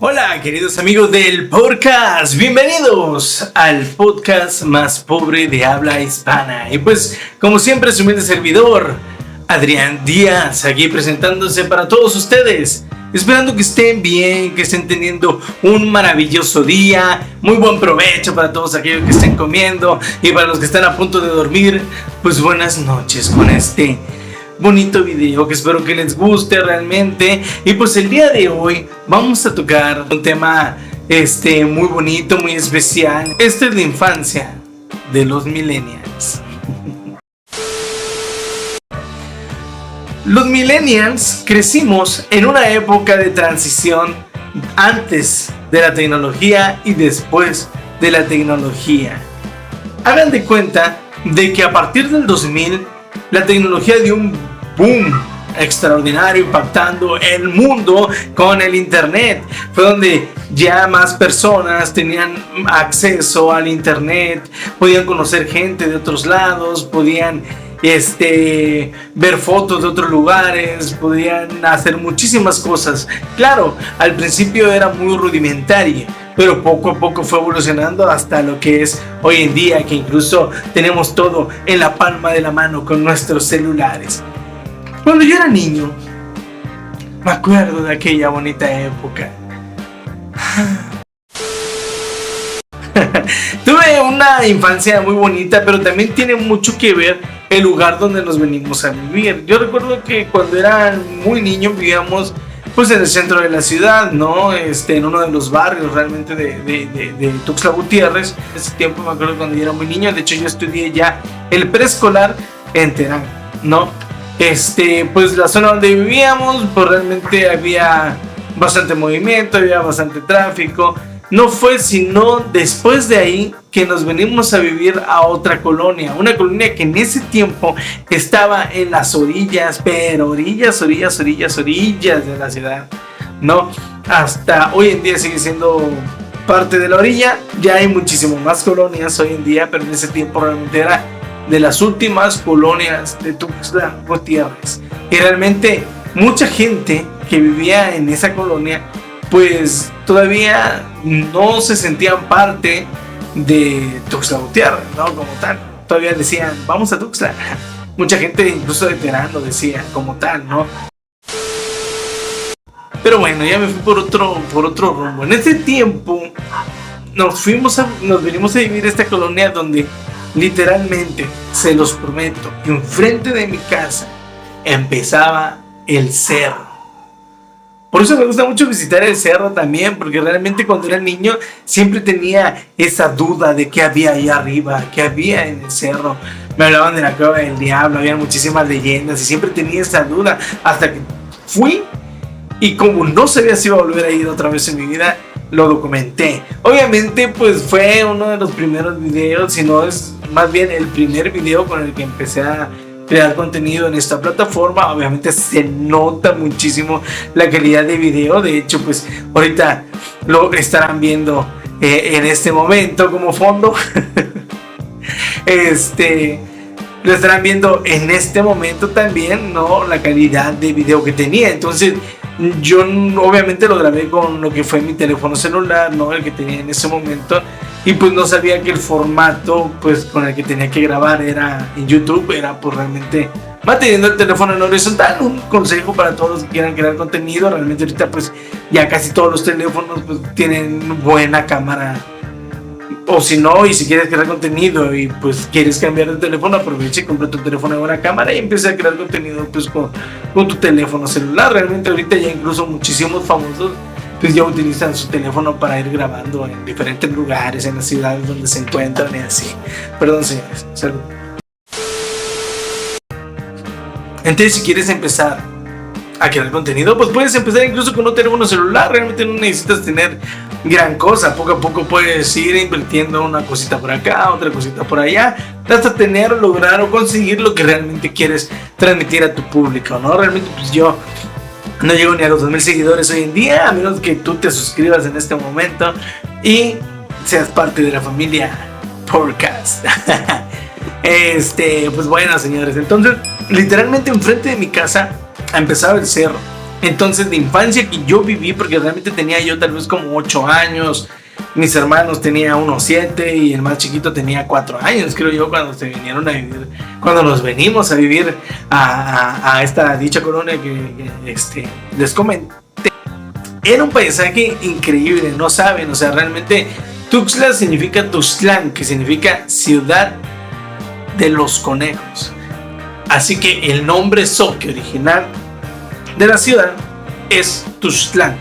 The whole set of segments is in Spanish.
Hola queridos amigos del podcast, bienvenidos al podcast más pobre de habla hispana. Y pues como siempre su humilde servidor, Adrián Díaz, aquí presentándose para todos ustedes. Esperando que estén bien, que estén teniendo un maravilloso día, muy buen provecho para todos aquellos que estén comiendo y para los que están a punto de dormir, pues buenas noches con este bonito video que espero que les guste realmente. Y pues el día de hoy vamos a tocar un tema muy bonito, muy especial. Esta es la infancia de los millennials. Los millennials crecimos en una época de transición antes de la tecnología y después de la tecnología. Hagan de cuenta de que a partir del 2000 la tecnología dio un boom extraordinario, impactando el mundo con el internet. Fue donde ya más personas tenían acceso al internet, podían conocer gente de otros lados, podían ver fotos de otros lugares, podían hacer muchísimas cosas. Claro, al principio era muy rudimentario, pero poco a poco fue evolucionando hasta lo que es hoy en día, que incluso tenemos todo en la palma de la mano con nuestros celulares. Cuando yo era niño, me acuerdo de aquella bonita época. Tuve una infancia muy bonita, pero también tiene mucho que ver el lugar donde nos venimos a vivir. Yo recuerdo que cuando era muy niño vivíamos pues en el centro de la ciudad, ¿no? En uno de los barrios realmente de Tuxtla Gutiérrez. En ese tiempo me acuerdo cuando yo era muy niño. De hecho yo estudié ya el preescolar en Terán, ¿no? Pues la zona donde vivíamos, pues realmente había bastante movimiento, había bastante tráfico. No fue sino después de ahí que nos venimos a vivir a otra colonia, una colonia que en ese tiempo estaba en las orillas, pero orillas de la ciudad, ¿no? Hasta hoy en día sigue siendo parte de la orilla. Ya hay muchísimo más colonias hoy en día, pero en ese tiempo realmente era de las últimas colonias de Tuxtla Gutiérrez. Y realmente mucha gente que vivía en esa colonia pues todavía no se sentían parte de Tuxtla Gutiérrez, ¿no? Como tal, todavía decían, vamos a Tuxtla. Mucha gente incluso de Terán lo decía como tal, ¿no? Pero bueno, ya me fui por otro rumbo. En ese tiempo nos venimos a vivir a esta colonia donde literalmente, se los prometo, enfrente de mi casa empezaba el cerro. Por eso me gusta mucho visitar el cerro también, porque realmente cuando era niño siempre tenía esa duda de qué había ahí arriba, qué había en el cerro. Me hablaban de la cueva del diablo, había muchísimas leyendas y siempre tenía esa duda hasta que fui, y como no sabía si iba a volver a ir otra vez en mi vida, lo documenté. Obviamente pues fue uno de los primeros videos, si no es más bien el primer video con el que empecé a crear contenido en esta plataforma. Obviamente se nota muchísimo la calidad de video. De hecho pues ahorita lo estarán viendo en este momento como fondo. Lo estarán viendo en este momento también, ¿no? La calidad de video que tenía. Entonces yo obviamente lo grabé con lo que fue mi teléfono celular, ¿no? El que tenía en ese momento. Y pues no sabía que el formato pues con el que tenía que grabar era en YouTube, era pues realmente manteniendo el teléfono en horizontal. Un consejo para todos los que quieran crear contenido. Realmente ahorita pues ya casi todos los teléfonos pues tienen buena cámara. O si no, y si quieres crear contenido y pues quieres cambiar de teléfono, aprovecha y compra tu teléfono de buena cámara y empieza a crear contenido pues con tu teléfono celular. Realmente ahorita ya incluso muchísimos famosos pues ya utilizan su teléfono para ir grabando en diferentes lugares, en las ciudades donde se encuentran y así. Perdón señores, salud. Entonces si quieres empezar a crear contenido, pues puedes empezar incluso con un teléfono celular. Realmente no necesitas tener gran cosa. Poco a poco puedes ir invirtiendo una cosita por acá, otra cosita por allá, hasta tener, lograr o conseguir lo que realmente quieres transmitir a tu público, ¿no? Realmente pues yo no llego ni a los 2000 seguidores hoy en día, a menos que tú te suscribas en este momento y seas parte de la familia podcast. Pues bueno señores, entonces literalmente enfrente de mi casa empezaba el cerro. Entonces, de infancia que yo viví, porque realmente tenía yo tal vez como 8 años, mis hermanos tenían unos 7 y el más chiquito tenía 4 años, creo yo, cuando se vinieron a vivir, cuando nos venimos a vivir a esta dicha colonia que les comenté. Era un paisaje increíble, no saben, o sea, realmente Tuxtla significa Tuxtlán, que significa ciudad de los conejos. Así que el nombre Zoque original de la ciudad es Tuxtlán,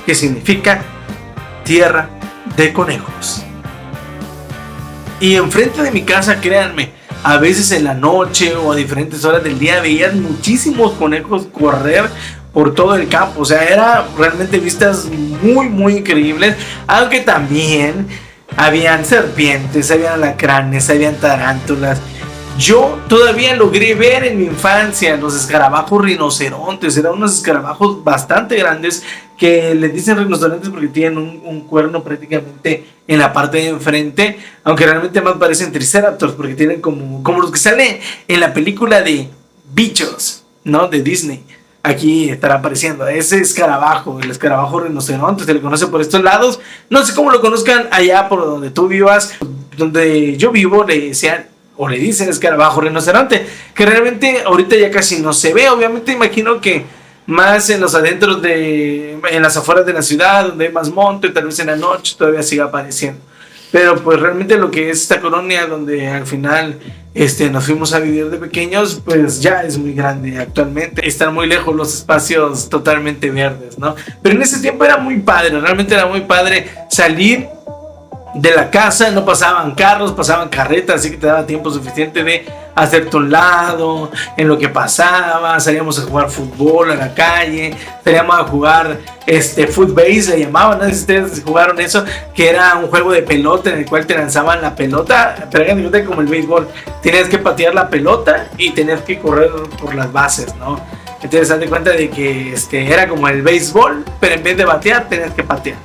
que significa tierra de conejos. Y enfrente de mi casa, créanme, a veces en la noche o a diferentes horas del día veían muchísimos conejos correr por todo el campo. O sea, era realmente vistas muy muy increíbles, aunque también habían serpientes, habían alacranes, habían tarántulas. Yo todavía logré ver en mi infancia los escarabajos rinocerontes. Eran unos escarabajos bastante grandes que les dicen rinocerontes porque tienen un cuerno prácticamente en la parte de enfrente, aunque realmente más parecen triceratops porque tienen como los que salen en la película de Bichos, ¿no? De Disney. Aquí estará apareciendo ese escarabajo, el escarabajo rinoceronte, se le conoce por estos lados. No sé cómo lo conozcan allá por donde tú vivas. Donde yo vivo le decían o le dicen escarabajo rinoceronte, que realmente ahorita ya casi no se ve. Obviamente imagino que más en los adentros en las afueras de la ciudad, donde hay más monte, tal vez en la noche todavía siga apareciendo. Pero pues realmente lo que es esta colonia donde al final nos fuimos a vivir de pequeños, pues ya es muy grande actualmente. Están muy lejos los espacios totalmente verdes, ¿no? Pero en ese tiempo era muy padre, realmente era muy padre salir de la casa. No pasaban carros, pasaban carretas, así que te daba tiempo suficiente de hacerte un lado en lo que pasaba. Salíamos a jugar fútbol a la calle, salíamos a jugar footbase le llamaban, no sé si ustedes jugaron eso, que era un juego de pelota en el cual te lanzaban la pelota, pero hagan de cuenta como el béisbol, tenías que patear la pelota y tenías que correr por las bases, ¿no? Entonces haz de cuenta de que era como el béisbol, pero en vez de batear tenías que patear.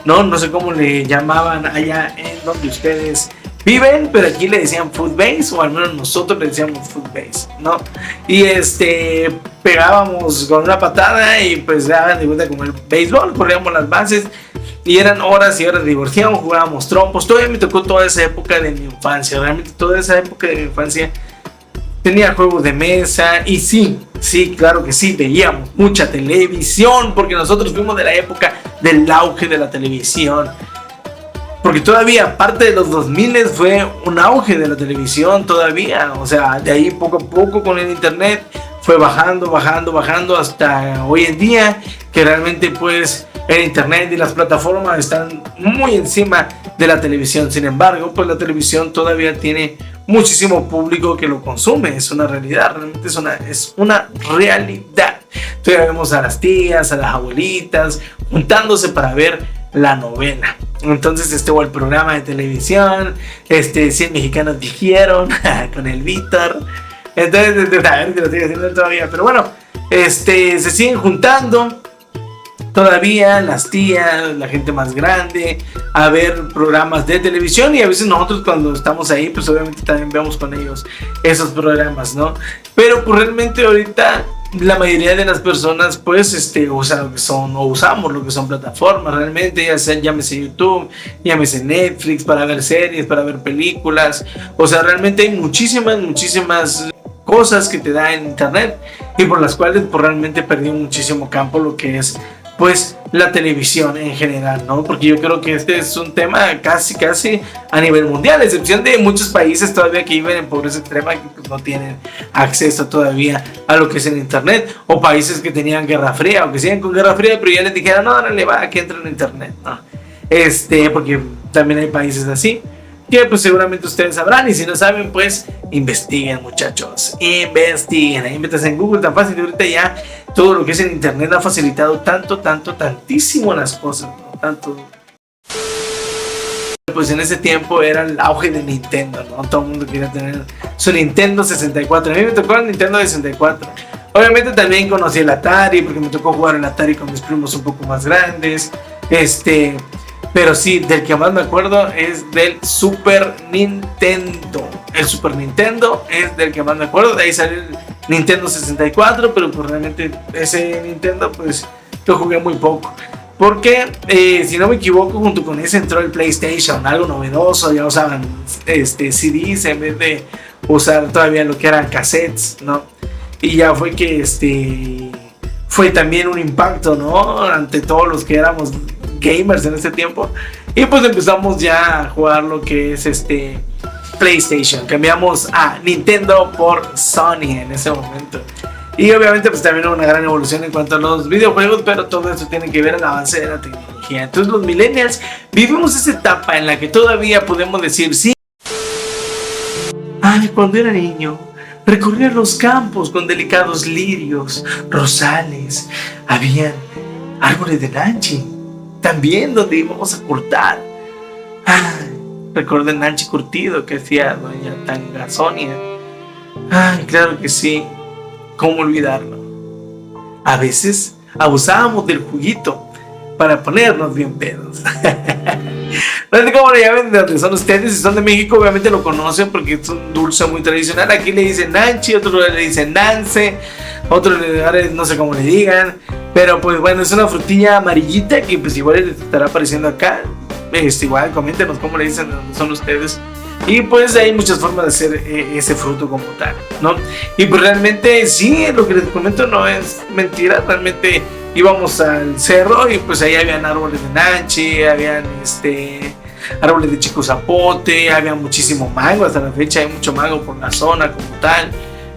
No sé cómo le llamaban allá en donde ustedes viven, pero aquí le decían footbase, o al menos nosotros le decíamos footbase, ¿no? Y pegábamos con una patada y pues daban de vuelta como el béisbol, corríamos las bases y eran horas y horas de diversión, jugábamos trompos. Todavía me tocó toda esa época de mi infancia, realmente toda esa época de mi infancia. Tenía juegos de mesa y sí, claro que sí, veíamos mucha televisión, porque nosotros fuimos de la época del auge de la televisión. Porque todavía, parte de los 2000 fue un auge de la televisión todavía. O sea, de ahí poco a poco con el internet fue bajando hasta hoy en día, que realmente pues el internet y las plataformas están muy encima de la televisión. Sin embargo, pues la televisión todavía tiene muchísimo público que lo consume. Es una realidad, realmente es una realidad. Todavía vemos a las tías, a las abuelitas juntándose para ver la novela. Entonces o el programa de televisión 100 mexicanos dijeron con el Víctor. Entonces a ver si lo sigue haciendo todavía, pero bueno, se siguen juntando todavía las tías, la gente más grande, a ver programas de televisión. Y a veces nosotros cuando estamos ahí, pues obviamente también vemos con ellos esos programas, ¿no? Pero pues realmente ahorita la mayoría de las personas pues usan lo que son, o usamos lo que son plataformas realmente, ya sea, llámese YouTube, llámese Netflix, para ver series, para ver películas. O sea, realmente hay muchísimas cosas que te da en internet y por las cuales pues realmente perdí muchísimo campo lo que es pues la televisión en general, ¿no? Porque yo creo que este es un tema casi a nivel mundial, a excepción de muchos países todavía que viven en pobreza extrema, que pues no tienen acceso todavía a lo que es el internet, o países que tenían guerra fría o que siguen con guerra fría, pero ya les dijeron no le va, que entren en internet, ¿no? Porque también hay países así que pues seguramente ustedes sabrán, y si no saben pues investiguen, muchachos, investiguen, ahí metas en Google, tan fácil. Y ahorita ya todo lo que es el internet ha facilitado tantísimo las cosas, ¿no? Tanto. Pues en ese tiempo era el auge de Nintendo, ¿no? Todo el mundo quería tener su Nintendo 64. A mí me tocó el Nintendo 64. Obviamente también conocí el Atari, porque me tocó jugar el Atari con mis primos un poco más grandes. Pero sí, del que más me acuerdo es del Super Nintendo. El Super Nintendo es del que más me acuerdo. De ahí salió Nintendo 64, pero pues realmente ese Nintendo pues lo jugué muy poco. Porque, si no me equivoco, junto con ese entró el PlayStation, algo novedoso, ya usaban CDs en vez de usar todavía lo que eran cassettes, ¿no? Y ya fue que fue también un impacto, ¿no? Ante todos los que éramos gamers en ese tiempo. Y pues empezamos ya a jugar lo que es PlayStation. Cambiamos a Nintendo por Sony en ese momento. Y obviamente pues también hubo una gran evolución en cuanto a los videojuegos, pero todo eso tiene que ver el avance de la tecnología. Entonces los millennials vivimos esa etapa en la que todavía podemos decir sí. Ay, cuando era niño, recorría los campos con delicados lirios, rosales, había árboles de nanchi, también donde íbamos a cortar. Ay, recuerdo el nanchi curtido que hacía doña Tangasonia. Ay, claro que sí. ¿Cómo olvidarlo? A veces abusábamos del juguito para ponernos bien pedos. No sé cómo le llaman de donde son ustedes. Si son de México, obviamente lo conocen porque es un dulce muy tradicional. Aquí le dicen nanchi, otros le dicen nance, otros lugares no sé cómo le digan. Pero pues bueno, es una frutilla amarillita que pues igual les estará apareciendo acá. Igual coméntenos cómo le dicen de donde son ustedes. Y pues hay muchas formas de hacer ese fruto como tal, ¿no? Y pues realmente sí, lo que les comento no es mentira. Realmente íbamos al cerro y pues ahí habían árboles de nanchi, habían árboles de chico zapote, había muchísimo mango. Hasta la fecha hay mucho mango por la zona como tal.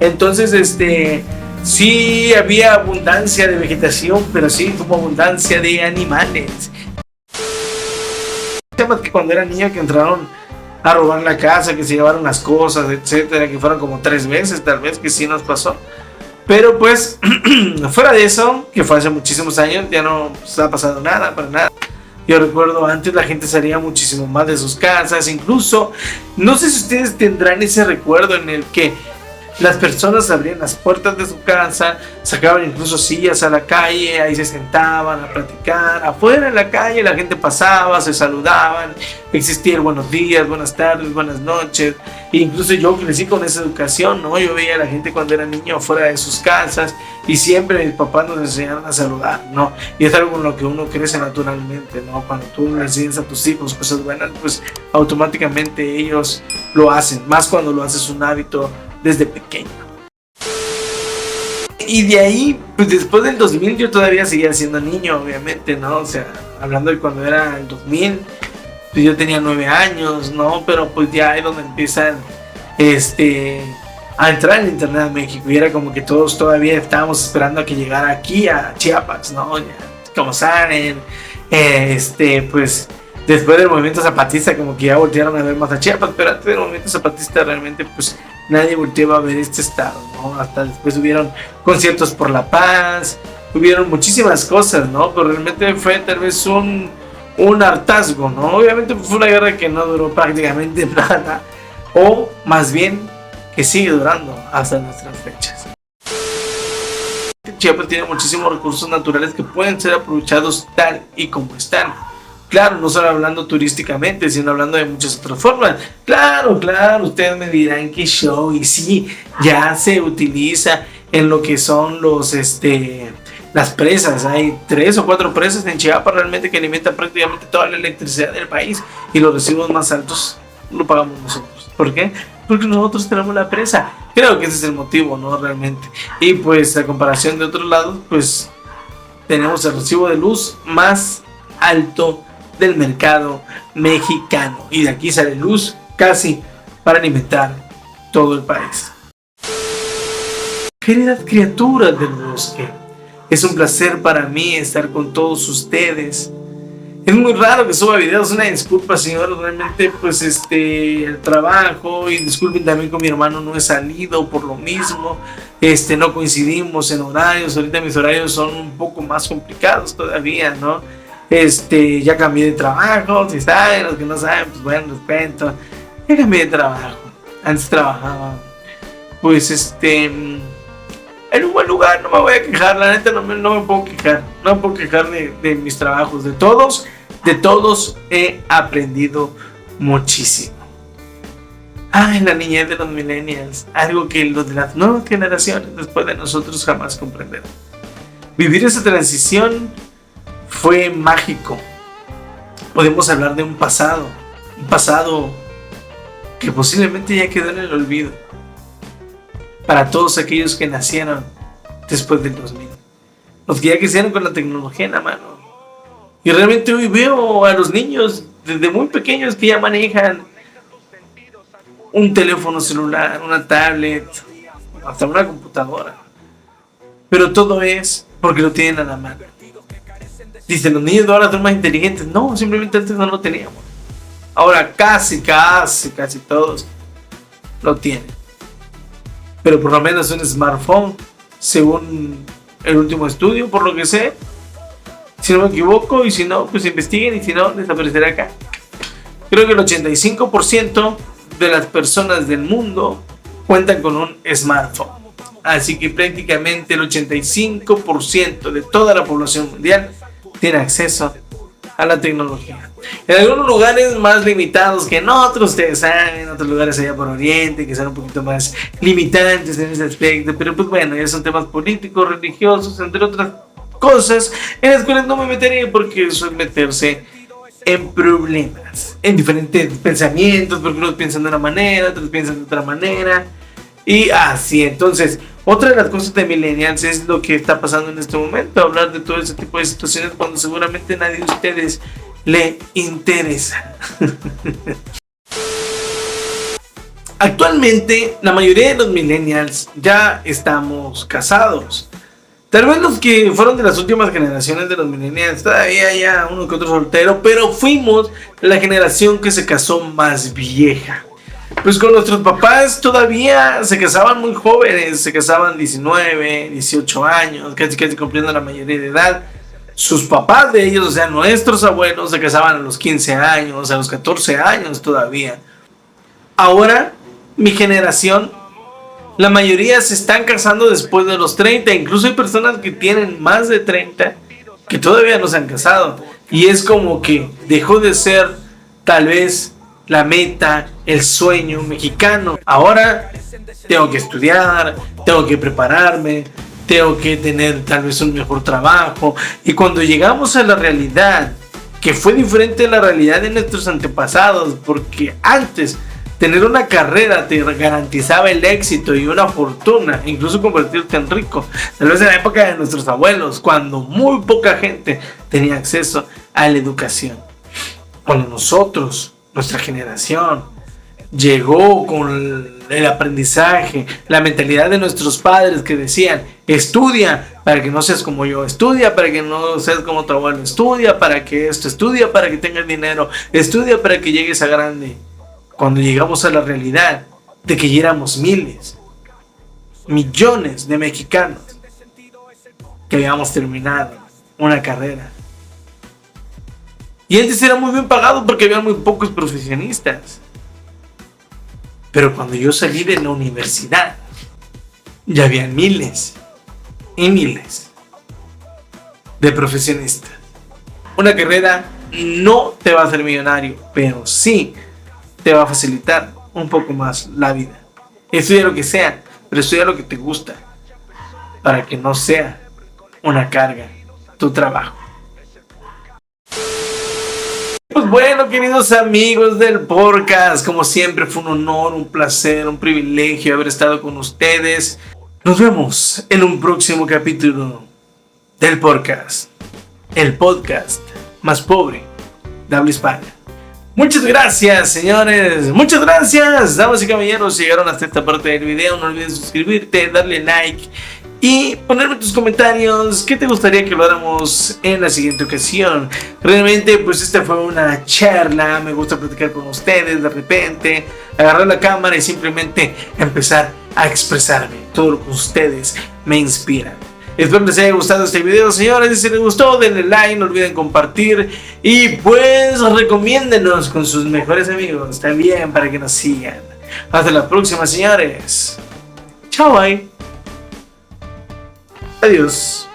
Entonces sí había abundancia de vegetación, pero sí como abundancia de animales. Temas que cuando era niño que entraron a robar la casa, que se llevaron las cosas, etcétera, que fueron como 3 veces tal vez que sí nos pasó. Pero pues fuera de eso, que fue hace muchísimos años, ya no ha pasado nada, para nada. Yo recuerdo antes la gente salía muchísimo más de sus casas, incluso no sé si ustedes tendrán ese recuerdo en el que las personas abrían las puertas de su casa, sacaban incluso sillas a la calle, ahí se sentaban a platicar. Afuera en la calle la gente pasaba, se saludaban, existía el buenos días, buenas tardes, buenas noches. E incluso yo crecí con esa educación, ¿no? Yo veía a la gente cuando era niño afuera de sus casas y siempre mis papás nos enseñaron a saludar, ¿no? Y es algo con lo que uno crece naturalmente, ¿no? Cuando tú le enseñas a tus hijos cosas buenas, pues automáticamente ellos lo hacen, más cuando lo haces un hábito desde pequeño. Y de ahí, pues después del 2000 yo todavía seguía siendo niño, obviamente, ¿no? O sea, hablando de cuando era el 2000, pues yo tenía 9 años, ¿no? Pero pues ya es donde empiezan a entrar el internet a México. Y era como que todos todavía estábamos esperando a que llegara aquí a Chiapas, ¿no? Ya, como saben, pues después del movimiento zapatista como que ya voltearon a ver más a Chiapas, pero antes del movimiento zapatista realmente pues nadie volteaba a ver este estado, ¿no? Hasta después hubieron conciertos por la paz, hubieron muchísimas cosas, ¿no? Pero realmente fue tal vez un hartazgo, ¿no? Obviamente fue una guerra que no duró prácticamente nada, o más bien que sigue durando hasta nuestras fechas. Chiapas tiene muchísimos recursos naturales que pueden ser aprovechados tal y como están. Claro, no solo hablando turísticamente, sino hablando de muchas otras formas. Claro, ustedes me dirán que show, y sí, ya se utiliza en lo que son las presas. Hay 3 o 4 presas en Chiapas realmente que alimentan prácticamente toda la electricidad del país, y los recibos más altos lo pagamos nosotros. ¿Por qué? Porque nosotros tenemos la presa. Creo que ese es el motivo, ¿no? Realmente. Y pues a comparación de otros lados, pues tenemos el recibo de luz más alto del mercado mexicano, y de aquí sale luz casi para alimentar todo el país. Queridas criaturas del bosque, es un placer para mí estar con todos ustedes. Es muy raro que suba videos, una disculpa, señor, realmente pues el trabajo, y disculpen también con mi hermano, no he salido por lo mismo, no coincidimos en horarios. Ahorita mis horarios son un poco más complicados todavía, ¿no? Ya cambié de trabajo, si saben, los que no saben, pues bueno, les cuento. Ya cambié de trabajo. Antes trabajaba, pues en un buen lugar, no me voy a quejar, la neta no me puedo quejar. No me puedo quejar de mis trabajos, de todos he aprendido muchísimo. en la niñez de los millennials, algo que los de las nuevas generaciones después de nosotros jamás comprenderán. Vivir esa transición fue mágico. Podemos hablar de un pasado que posiblemente ya quedó en el olvido para todos aquellos que nacieron después del 2000, los que ya crecieron con la tecnología en la mano. Y realmente hoy veo a los niños desde muy pequeños que ya manejan un teléfono celular, una tablet, hasta una computadora. Pero todo es porque lo tienen a la mano. Dicen, los niños de ahora son más inteligentes. No, simplemente antes no lo teníamos. Ahora casi todos lo tienen. Pero por lo menos un smartphone, según el último estudio, por lo que sé, si no me equivoco, y si no, pues investiguen, y si no, desaparecerá acá. Creo que el 85% de las personas del mundo cuentan con un smartphone. Así que prácticamente el 85% de toda la población mundial tiene acceso a la tecnología. En algunos lugares más limitados que en otros, ustedes saben, en otros lugares allá por Oriente, que son un poquito más limitantes en ese aspecto, pero pues bueno, ya son temas políticos, religiosos, entre otras cosas, en las cuales no me meteré porque eso es meterse en problemas, en diferentes pensamientos, porque unos piensan de una manera, otros piensan de otra manera, y así. Entonces, otra de las cosas de millennials es lo que está pasando en este momento, hablar de todo ese tipo de situaciones cuando seguramente nadie de ustedes le interesa. Actualmente, la mayoría de los millennials ya estamos casados. Tal vez los que fueron de las últimas generaciones de los millennials, todavía ya uno que otro soltero, pero fuimos la generación que se casó más vieja. Pues con nuestros papás todavía se casaban muy jóvenes, se casaban 19, 18 años, casi cumpliendo la mayoría de edad. Sus papás de ellos, o sea, nuestros abuelos, se casaban a los 15 años, a los 14 años todavía. Ahora, mi generación, la mayoría se están casando después de los 30, incluso hay personas que tienen más de 30 que todavía no se han casado. Y es como que dejó de ser tal vez la meta, el sueño mexicano. Ahora tengo que estudiar, tengo que prepararme, tengo que tener tal vez un mejor trabajo. Y cuando llegamos a la realidad, que fue diferente a la realidad de nuestros antepasados, porque antes tener una carrera te garantizaba el éxito y una fortuna, incluso convertirte en rico. Tal vez en la época de nuestros abuelos, cuando muy poca gente tenía acceso a la educación. Cuando nosotros, nuestra generación, llegó con el aprendizaje, la mentalidad de nuestros padres que decían: estudia para que no seas como yo, estudia para que no seas como tu abuelo, estudia para que esto, estudia para que tengas dinero, estudia para que llegues a grande. Cuando llegamos a la realidad de que ya éramos miles, millones de mexicanos que habíamos terminado una carrera. Y antes era muy bien pagado porque había muy pocos profesionistas. Pero cuando yo salí de la universidad, ya había miles y miles de profesionistas. Una carrera no te va a hacer millonario, pero sí te va a facilitar un poco más la vida. Estudia lo que sea, pero estudia lo que te gusta, para que no sea una carga tu trabajo. Pues bueno, queridos amigos del podcast, como siempre fue un honor, un placer, un privilegio haber estado con ustedes. Nos vemos en un próximo capítulo del podcast, el podcast más pobre de habla hispana. Muchas gracias, señores, muchas gracias, damas y caballeros, si llegaron hasta esta parte del video. No olvides suscribirte, darle like y ponerme tus comentarios qué te gustaría que lo hagamos en la siguiente ocasión. Realmente pues esta fue una charla, me gusta platicar con ustedes, de repente agarrar la cámara y simplemente empezar a expresarme. Todo lo que ustedes me inspiran. Espero les haya gustado este video, señores. Si les gustó, denle like, no olviden compartir y pues recomiéndenos con sus mejores amigos también para que nos sigan. Hasta la próxima, señores. Chao, bye. Adiós.